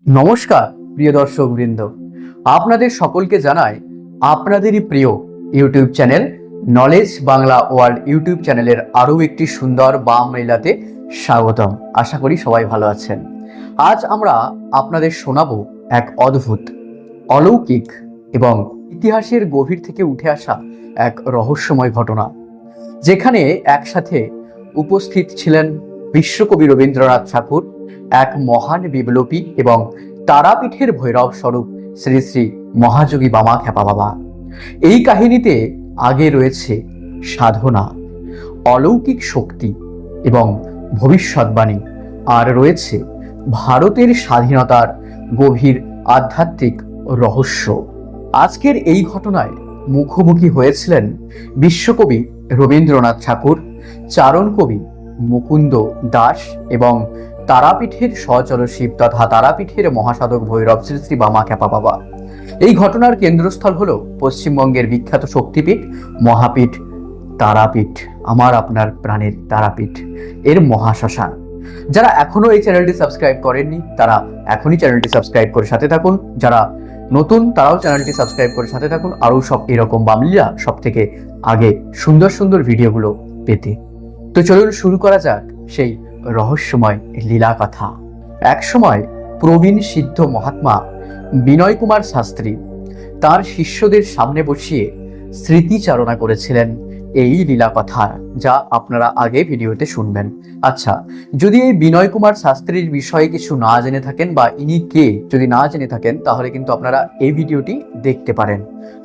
নমস্কার প্রিয় দর্শক বৃন্দ, আপনাদের সকলকে জানাই আপনাদেরই প্রিয় YouTube channel knowledge Bangla world YouTube চ্যানেলের আরও একটি সুন্দর বাম মেলাতে স্বাগতম। আশা করি সবাই ভালো আছেন। আজ আমরা আপনাদের শোনাবো এক অদ্ভুত, অলৌকিক এবং ইতিহাসের গভীর থেকে উঠে আসা এক রহস্যময় ঘটনা, যেখানে একসাথে উপস্থিত ছিলেন বিশ্বকবি রবীন্দ্রনাথ ঠাকুর, এক মহান বিপ্লবী এবং তারাপীঠের ভৈরব স্বরূপ শ্রী শ্রী মহাযোগী বামাখ্যাপা বাবা। এই কাহিনীতে আগে রয়েছে সাধনা, অলৌকিক শক্তি এবং ভবিষ্যৎবাণী, আর রয়েছে ভারতের স্বাধীনতার গভীর আধ্যাত্মিক রহস্য। আজকের এই ঘটনায় মুখোমুখি হয়েছিলেন বিশ্বকবি রবীন্দ্রনাথ ঠাকুর, চারণ কবি মুকুন্দ দাস এবং তারাপীঠের সচলশিব তথা তারাপীঠের মহাসাধক ভৈরব শ্রী শ্রী বামাখ্যাপা বাবা। এই ঘটনার কেন্দ্রস্থল হলো পশ্চিমবঙ্গের বিখ্যাত শক্তিপীঠ মহাপীঠ তারাপীঠ, আমার আপনার প্রাণের তারাপীঠ এর মহাশ্মশান। যারা এখনো এই চ্যানেলটি সাবস্ক্রাইব করেননি তারা এখনই চ্যানেলটি সাবস্ক্রাইব করে সাথে থাকুন, যারা নতুন তারাও চ্যানেলটি সাবস্ক্রাইব করে সাথে থাকুন আরও সব এরকম বামলীলা সব থেকে আগে সুন্দর সুন্দর ভিডিওগুলো পেতে। তো চলুন শুরু করা যাক সেই রহস্যময় লীলা কথা। এক সময় প্রবীণ সিদ্ধ মহাত্মা বিনয় কুমার শাস্ত্রী তার শিষ্যদের সামনে বসিয়ে স্মৃতিচারণা করেছিলেন এই লীলা কথা, যা আপনারা আগে ভিডিওতে শুনবেন। আচ্ছা, যদি এই বিনয় কুমার শাস্ত্রীর বিষয়ে কিছু না জেনে থাকেন বা ইনি কে যদি না জেনে থাকেন, তাহলে কিন্তু আপনারা এই ভিডিওটি দেখতে পারেন,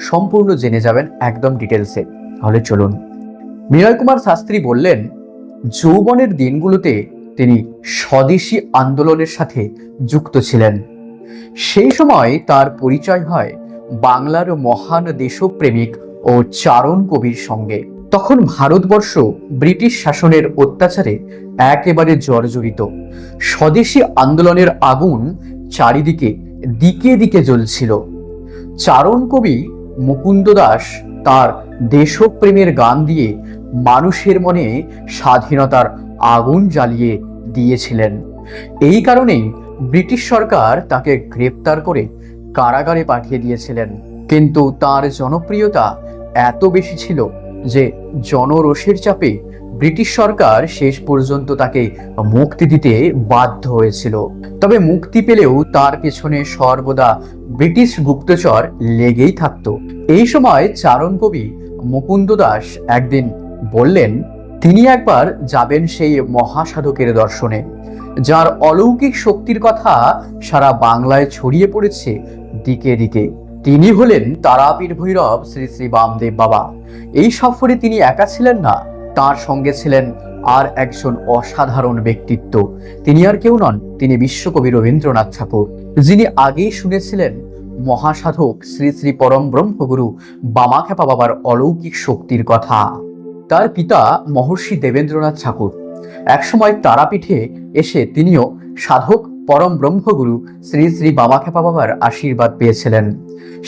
সম্পূর্ণ জেনে যাবেন একদম ডিটেলসে। তাহলে চলুন। বিনয় কুমার শাস্ত্রী বললেন, যৌবনের দিনগুলোতে তিনি স্বদেশী আন্দোলনের সাথে যুক্ত ছিলেন। সেই সময় তার পরিচয় হয় বাংলার মহান দেশপ্রেমিক ও চারণ কবির সঙ্গে। তখন ভারতবর্ষ ব্রিটিশ শাসনের অত্যাচারে একেবারে জর্জরিত। স্বদেশী আন্দোলনের আগুন চারিদিকে দিকে দিকে জ্বলছিল। চারণ কবি মুকুন্দ দাস তার দেশপ্রেমের গান দিয়ে মানুষের মনে স্বাধীনতার আগুন জ্বালিয়ে দিয়েছিলেন। এই কারণেই ব্রিটিশ সরকার তাকে গ্রেপ্তার করে কারাগারে পাঠিয়ে দিয়েছিলেন। কিন্তু তার জনপ্রিয়তা এত বেশি ছিল যে জনরোষের চাপে ব্রিটিশ সরকার শেষ পর্যন্ত তাকে মুক্তি দিতে বাধ্য হয়েছিল। তবে মুক্তি পেলেও তার পেছনে সর্বদা ব্রিটিশ গুপ্তচর লেগেই থাকতো। এই সময় চারণ কবি মুকুন্দ দাস একদিন বললেন তিনি একবার যাবেন সেই মহাসাধকের দর্শনে, যার অলৌকিক শক্তির কথা সারা বাংলায় ছড়িয়ে পড়েছে দিকে দিকে। তিনি হলেন তারাপীঠ ভৈরব শ্রী শ্রী বামদেব বাবা। এই সফরে তিনি একা ছিলেন না, তার সঙ্গে ছিলেন আর একজন অসাধারণ ব্যক্তিত্ব। তিনি আর কেউ নন, তিনি বিশ্বকবি রবীন্দ্রনাথ ঠাকুর, যিনি আগেই শুনেছিলেন মহাসাধক শ্রী শ্রী পরম ব্রহ্মগুরু বামাখ্যাপা বাবার অলৌকিক শক্তির কথা। তার পিতা মহর্ষি দেবেন্দ্রনাথ ঠাকুর একসময় তারাপীঠে এসে তিনিও সাধক পরম ব্রহ্মগুরু শ্রী শ্রী বামাখ্যাপা বাবার আশীর্বাদ পেয়েছিলেন।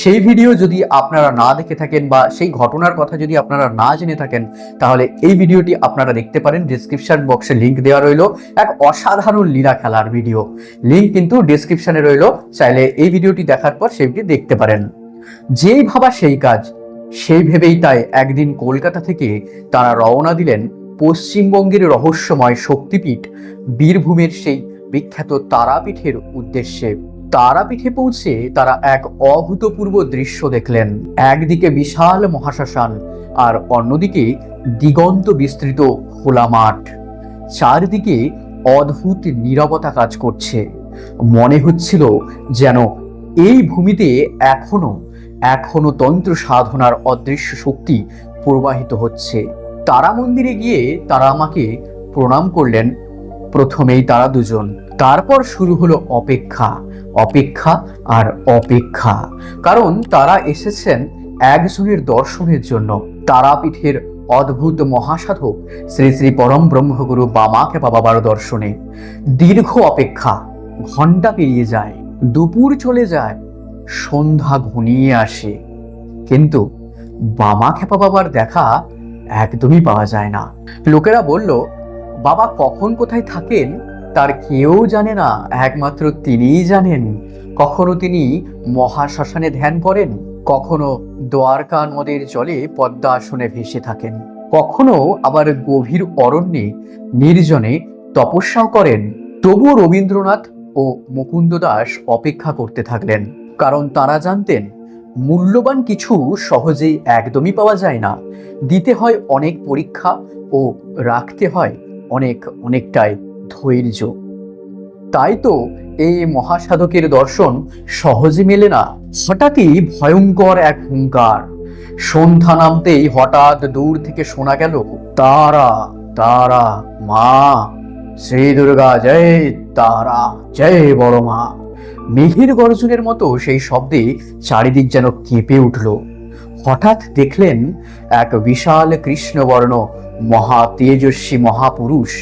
সেই ভিডিও যদি আপনারা না দেখে থাকেন বা সেই ঘটনার কথা যদি আপনারা না জেনে থাকেন, তাহলে এই ভিডিওটি আপনারা দেখতে পারেন। ডিসক্রিপশন বক্সে লিংক দেওয়া রইল, এক অসাধারণ লীলা খেলার ভিডিও, লিংক কিন্তু ডিসক্রিপশনে রইল, চাইলে এই ভিডিওটি দেখার পর সেটি দেখতে পারেন। যেই ভাবা সেই কাজ, সেই ভেবেই তাই একদিন কলকাতা থেকে তারা রওনা দিলেন পশ্চিমবঙ্গের রহস্যময় শক্তিপীঠ বীরভূমের সেই বিখ্যাত তারাপীঠের উদ্দেশ্যে। তারাপীঠে পৌঁছে তারা এক অভূতপূর্ব দৃশ্য দেখলেন। একদিকে বিশাল মহাশ্মশান আর অন্যদিকে দিগন্ত বিস্তৃত খোলা মাঠ। চারদিকে অদ্ভুত নীরবতা কাজ করছে। মনে হচ্ছিল যেন এই ভূমিতে এখনো তন্ত্র সাধনার অদৃশ্য শক্তি প্রবাহিত হচ্ছে। তারা মন্দিরে গিয়ে তারা আমাকে প্রণাম করলেন প্রথমেই তারা দুজন। তারপর শুরু হলো অপেক্ষা, অপেক্ষা আর অপেক্ষা, কারণ তারা এসেছেন একজনের দর্শনের জন্য, তারাপীঠের অদ্ভুত মহাসাধক শ্রী শ্রী পরম ব্রহ্মগুরু বামাখ্যাপা বাবার দর্শনে। দীর্ঘ অপেক্ষা, ঘন্টা পেরিয়ে যায়, দুপুর চলে যায়, সন্ধ্যা ঘনিয়ে আসে, কিন্তু বামাখ্যাপা বাবার দেখা একদমই পাওয়া যায় না। লোকেরা বলল, বাবা কখন কোথায় থাকেন তার কেউ জানে না, একমাত্র তিনিই জানেন। কখনো তিনি মহাশ্মশানে ধ্যান করেন, কখনো দ্বারকা নদের জলে পদ্মা আসনে ভেসে থাকেন, কখনো আবার গভীর অরণ্যে নির্জনে তপস্যাও করেন। তবুও রবীন্দ্রনাথ ও মুকুন্দ দাস অপেক্ষা করতে থাকলেন, কারণ তারা জানতেন মূল্যবান কিছু সহজেই একদমই পাওয়া যায় না। দিতে হয় অনেক পরীক্ষা ও রাখতে হয় অনেকটাই ধৈর্য। তাই তো এই মহাসাধকের দর্শন সহজে মেলে না। হঠাৎই ভয়ঙ্কর এক হুঙ্কার। সন্ধ্যা নামতেই হঠাৎ দূর থেকে শোনা গেল, তারা তারা মা, শ্রী দুর্গা জয়, তারা জয় বড় মা। মেঘের গর্জনের মতো সেই শব্দে চারিদিক যেন কেঁপে উঠল। হঠাৎ দেখলেন এক বিশাল কৃষ্ণবর্ণ মহা তেজস্বী মহাপুরুষ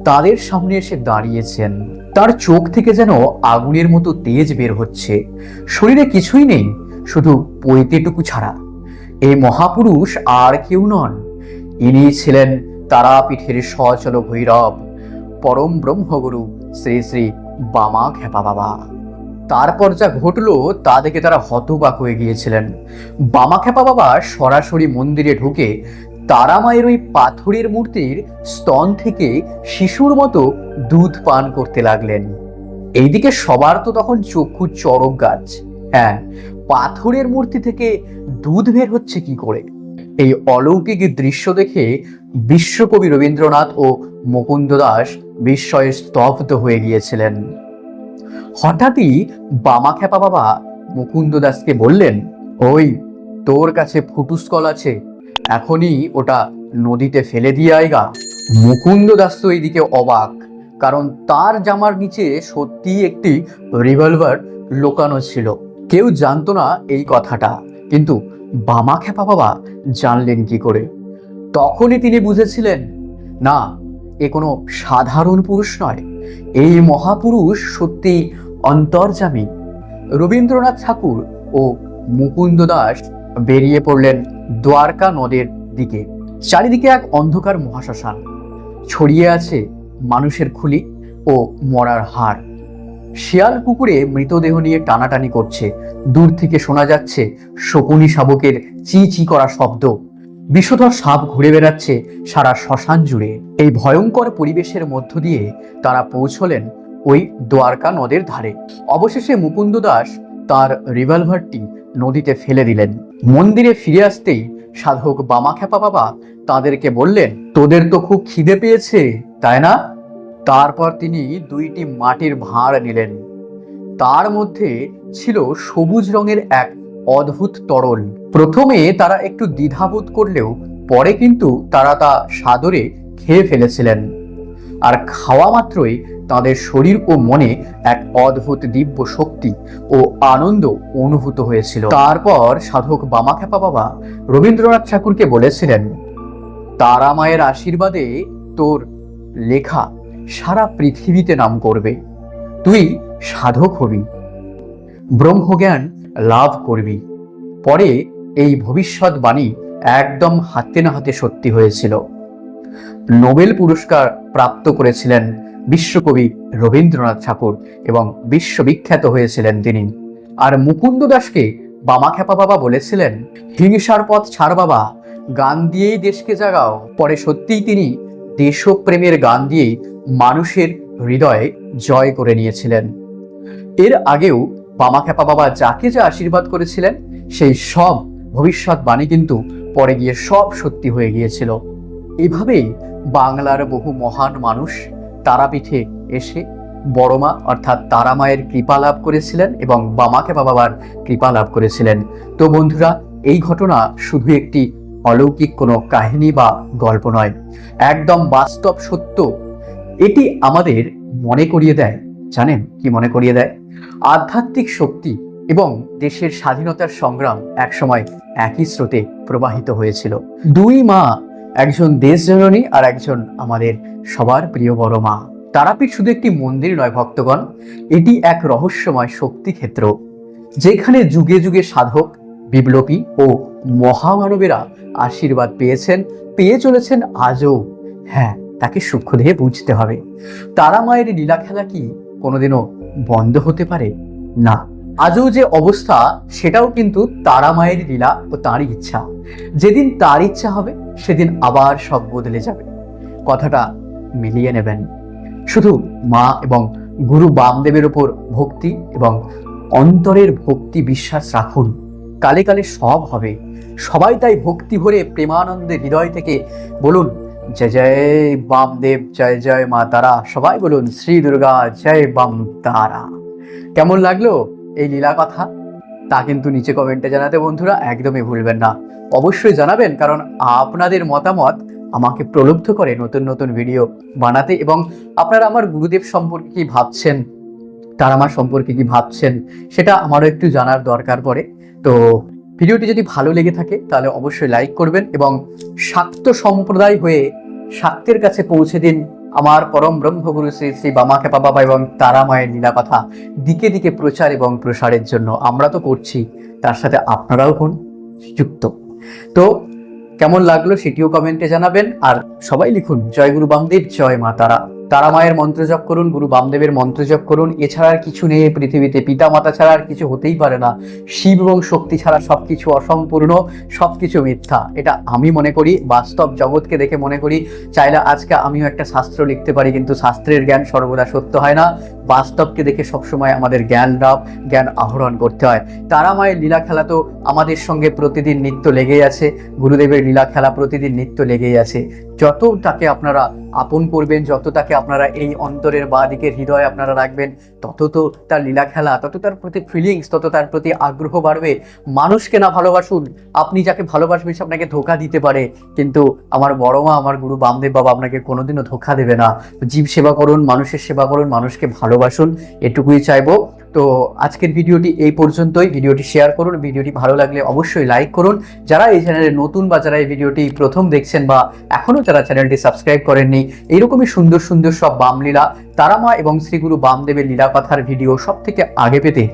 তাদের সামনে এসে দাঁড়িয়েছেন। তার চোখ থেকে যেন আগুনের মতো তেজ বের হচ্ছে। শরীরে কিছুই নেই, শুধু পৈতেটুকু ছাড়া। এই মহাপুরুষ আর কেউ নন, ইনি ছিলেন তারাপীঠের সচল ভৈরব, পরম ব্রহ্মগুরু শ্রী শ্রী বামাখ্যাপা বাবা। তারপর যা ঘটলো তা দেখে তারা হতবাক হয়ে গিয়েছিলেন। বামাখ্যাপা বাবা সরাসরি মন্দিরে ঢুকে তারামায়ের ওই পাথরের মূর্তির স্তন থেকে শিশুর মতো দুধ পান করতে লাগলেন। এইদিকে সবার তো তখন চক্ষু চড়ক গাছ। হ্যাঁ, পাথরের মূর্তি থেকে দুধ বের হচ্ছে কি করে? এই অলৌকিক দৃশ্য দেখে বিশ্বকবি রবীন্দ্রনাথ ও মুকুন্দ দাস বিস্ময়ে স্তব্ধ হয়ে গিয়েছিলেন। হঠাৎই বামাখ্যাপা বাবা মুকুন্দ দাসকে বললেন, ওই তোর কাছে ফুটুসকল আছে, এখনই ওটা নদীতে ফেলে দিয়ে আয়গা। মুকুন্দ দাস তো এইদিকে অবাক, কারণ তার জামার নিচে সত্যি একটি রিভলভার লুকানো ছিল। কেউ জানতো না এই কথাটা, কিন্তু বামাখ্যাপা বাবা জানলেন কি করে? তখনই তিনি বুঝেছিলেন, না, এ কোনো সাধারণ পুরুষ নয়, এই মহাপুরুষ সত্যি অন্তর্যামী। রবীন্দ্রনাথ ঠাকুর ও মুকুন্দ দাস বেরিয়ে পড়লেন দ্বারকা নদের দিকে। চারিদিকে এক অন্ধকার মহাশ্মশান, ছড়িয়ে আছে মানুষের খুলি ও মরার হাড়। শিয়াল কুকুরে মৃতদেহ নিয়ে টানাটানি করছে। দূর থেকে শোনা যাচ্ছে শকুনি শাবকের চি চি করা শব্দ। বিষধর সাপ ঘুরে বেড়াচ্ছে সারা শ্মশান জুড়ে। এই ভয়ঙ্কর পরিবেশের মধ্য দিয়ে তারা পৌঁছলেন ওই দ্বারকা নদের ধারে। অবশেষে মুকুন্দ দাস তার রিভলভারটি নদীতে ফেলে দিলেন। মন্দিরে ফিরে আসতেই সাধক বামাখ্যাপা বাবা তাদেরকে বললেন, তোদের তো খুব খিদে পেয়েছে, তাই না? তারপর তিনি দুইটি মাটির ভাঁড় নিলেন। তার মধ্যে ছিল সবুজ রঙের এক অদ্ভুত তরল। প্রথমে তারা একটু দ্বিধাবোধ করলেও পরে কিন্তু তারা তা সাদরে খেয়ে ফেলেছিলেন। আর খাওয়া মাত্রই তাদের শরীর ও মনে এক অদ্ভুত দিব্য শক্তি ও আনন্দ অনুভূত হয়েছিল। তারপর সাধক বামাখ্যাপা বাবা রবীন্দ্রনাথ ঠাকুরকে বলেছিলেন, তারা মায়ের আশীর্বাদে তোর লেখা সারা পৃথিবীতে নাম করবে, তুই সাধক হবি, ব্রহ্মজ্ঞান লাভ করবি। পরে এই ভবিষ্যৎবাণী একদম হাতে না হাতে সত্যি হয়েছিল। নোবেল পুরস্কার প্রাপ্ত করেছিলেন বিশ্বকবি রবীন্দ্রনাথ ঠাকুর এবং বিশ্ববিখ্যাত হয়েছিলেন তিনি। আর মুকুন্দ দাসকে বামাখ্যাপা বাবা বলেছিলেন, হিংসার পথ ছাড় বাবা, গান দিয়েই দেশকে জাগাও। পরে সত্যিই তিনি দেশপ্রেমের গান দিয়েই মানুষের হৃদয়ে জয় করে নিয়েছিলেন। এর আগেও বামাখ্যাপা বাবা যাকে যা আশীর্বাদ করেছিলেন সেই সব ভবিষ্যৎবাণী কিন্তু পরে গিয়ে সব সত্যি হয়ে গিয়েছিল। এভাবেই বাংলার বহু মহান মানুষ তারাপীঠে এসে বড়মা অর্থাৎ তারা মায়ের কৃপা লাভ করেছিলেন এবং বামাখ্যাপা বাবার কৃপা লাভ করেছিলেন। তো বন্ধুরা, এই ঘটনা শুধু একটি অলৌকিক কোনো কাহিনী বা গল্প নয়, একদম বাস্তব সত্য। এটি আমাদের মনে করিয়ে দেয়, জানেন কি মনে করিয়ে দেয়? আধ্যাত্মিক শক্তি এবং দেশের স্বাধীনতার সংগ্রাম একসময় একই স্রোতে প্রবাহিত হয়েছিল। দুই মা, একজন দেশ জননী আর একজন আমাদের সবার প্রিয় বড় মা। তারাপীঠ শুধু একটি মন্দির নয় ভক্তগণ, এটি এক রহস্যময় শক্তি ক্ষেত্র, যেখানে যুগে যুগে সাধক, বিপ্লবী ও মহামানবেরা আশীর্বাদ পেয়েছেন, পেয়ে চলেছেন আজও। হ্যাঁ, তাকে সূক্ষ্ম দেহে বুঝতে হবে। তারা মায়ের লীলা খেলা কি কোনোদিনও বন্ধ হতে পারে না। আজও যে অবস্থা সেটাও কিন্তু তারা মায়ের লীলা ও তাঁরই ইচ্ছা। যেদিন তার ইচ্ছা হবে সেদিন আবার সব বদলে যাবে। কথাটা মিলিয়ে নেবেন। শুধু মা এবং গুরু বামদেবের উপর ভক্তি এবং অন্তরের ভক্তি বিশ্বাস রাখুন, কালে কালে সব হবে। সবাই তাই ভক্তি ভরে প্রেমানন্দে হৃদয় থেকে বলুন জয় জয় বামদেব, জয় জয় মা তারা। সবাই বলুন শ্রী দুর্গা জয় বাম তারা। কেমন লাগলো এই লীলা কথা তা কিন্তু নিচে কমেন্টে জানাতে বন্ধুরা একদমই ভুলবেন না। অবশ্যই জানাবেন, কারণ আপনাদের মতামত আমাকে প্রলুব্ধ করে নতুন নতুন ভিডিও বানাতে। এবং আপনারা আমার গুরুদেব সম্পর্কে কি ভাবছেন, তারা মা সম্পর্কে কি ভাবছেন, সেটা আমারও একটু জানার দরকার পড়ে। তো ভিডিওটি যদি ভালো লেগে থাকে তাহলে অবশ্যই লাইক করবেন এবং শাক্ত সম্প্রদায় হয়ে শাক্তের কাছে পৌঁছে দিন আমার পরম ব্রহ্মগুরু শ্রী শ্রী বামাখ্যাপা বাবা এবং তারা মায়ের লীলা কথা দিকে দিকে প্রচার এবং প্রসারের জন্য। আমরা তো করছি, তার সাথে আপনারাও হন যুক্ত। তো কেমন লাগলো সেটিও কমেন্টে জানাবেন। আর সবাই লিখুন জয় গুরু বামদেব, জয় মা তারা। তারা মায়ের মন্ত্র জপ করুন, গুরু বামদেবের মন্ত্র জপ করুন। এছাড়া আর কিছু নেই পৃথিবীতে, পিতা মাতা ছাড়া আর কিছু হতেই পারে না। শিব এবং শক্তি ছাড়া সবকিছু অসম্পূর্ণ, সবকিছু মিথ্যা। এটা আমি মনে করি, বাস্তব জগৎকে দেখে মনে করি। চাইলে আজকে আমিও একটা শাস্ত্র লিখতে পারি, কিন্তু শাস্ত্রের জ্ঞান সর্বদা সত্য হয় না। বাস্তবকে দেখে সবসময় আমাদের জ্ঞান আহরণ করতে হয়। তারা মায়ের লীলা খেলা তো আমাদের সঙ্গে প্রতিদিন নিত্য লেগেই আছে। গুরুদেবের লীলা খেলা প্রতিদিন নিত্য লেগেই আছে। যত তাকে আপনারা আপন করবেন, যত তাকে আপনারা এই অন্তরের বা দিকের হৃদয়ে আপনারা রাখবেন, তত তো তার লীলা খেলা, তত তার প্রতি ফিলিংস, তত তার প্রতি আগ্রহ বাড়বে। মানুষকে না ভালোবাসুন, আপনি যাকে ভালোবাসবেন সে আপনাকে ধোঁকা দিতে পারে, কিন্তু আমার বড় মা, আমার গুরু বামদেব বাবা আপনাকে কোনোদিনও ধোঁকা দেবে না। জীব সেবা করুন, মানুষের সেবা করুন, মানুষকে ভালোবাসুন, এটুকুই চাইবো। তো আজকের ভিডিওটি এই পর্যন্তই। ভিডিওটি শেয়ার করুন, ভিডিওটি ভালো লাগলে অবশ্যই লাইক করুন। যারা এই চ্যানেলে নতুন বা যারা এই ভিডিওটি প্রথম দেখছেন বা এখনও যারা চ্যানেলটি সাবস্ক্রাইব করেননি, এইরকমই সুন্দর সুন্দর সব বামলীলা, তারা মা এবং শ্রী গুরু বামদেবের লীলা কথার ভিডিও সব থেকে আগে পেতে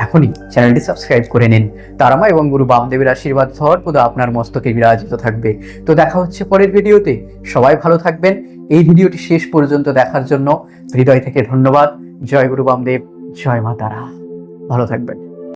এখনই চ্যানেলটি সাবস্ক্রাইব করে নিন। তারা মা এবং গুরু বামদেবের আশীর্বাদ সর্বদা আপনার মস্তকে বিরাজিত থাকবে। তো দেখা হচ্ছে পরের ভিডিওতে। সবাই ভালো থাকবেন। এই ভিডিওটি শেষ পর্যন্ত দেখার জন্য হৃদয় থেকে ধন্যবাদ। জয় গুরু বামদেব, জয় মা তারা। ভালো থাকবেন।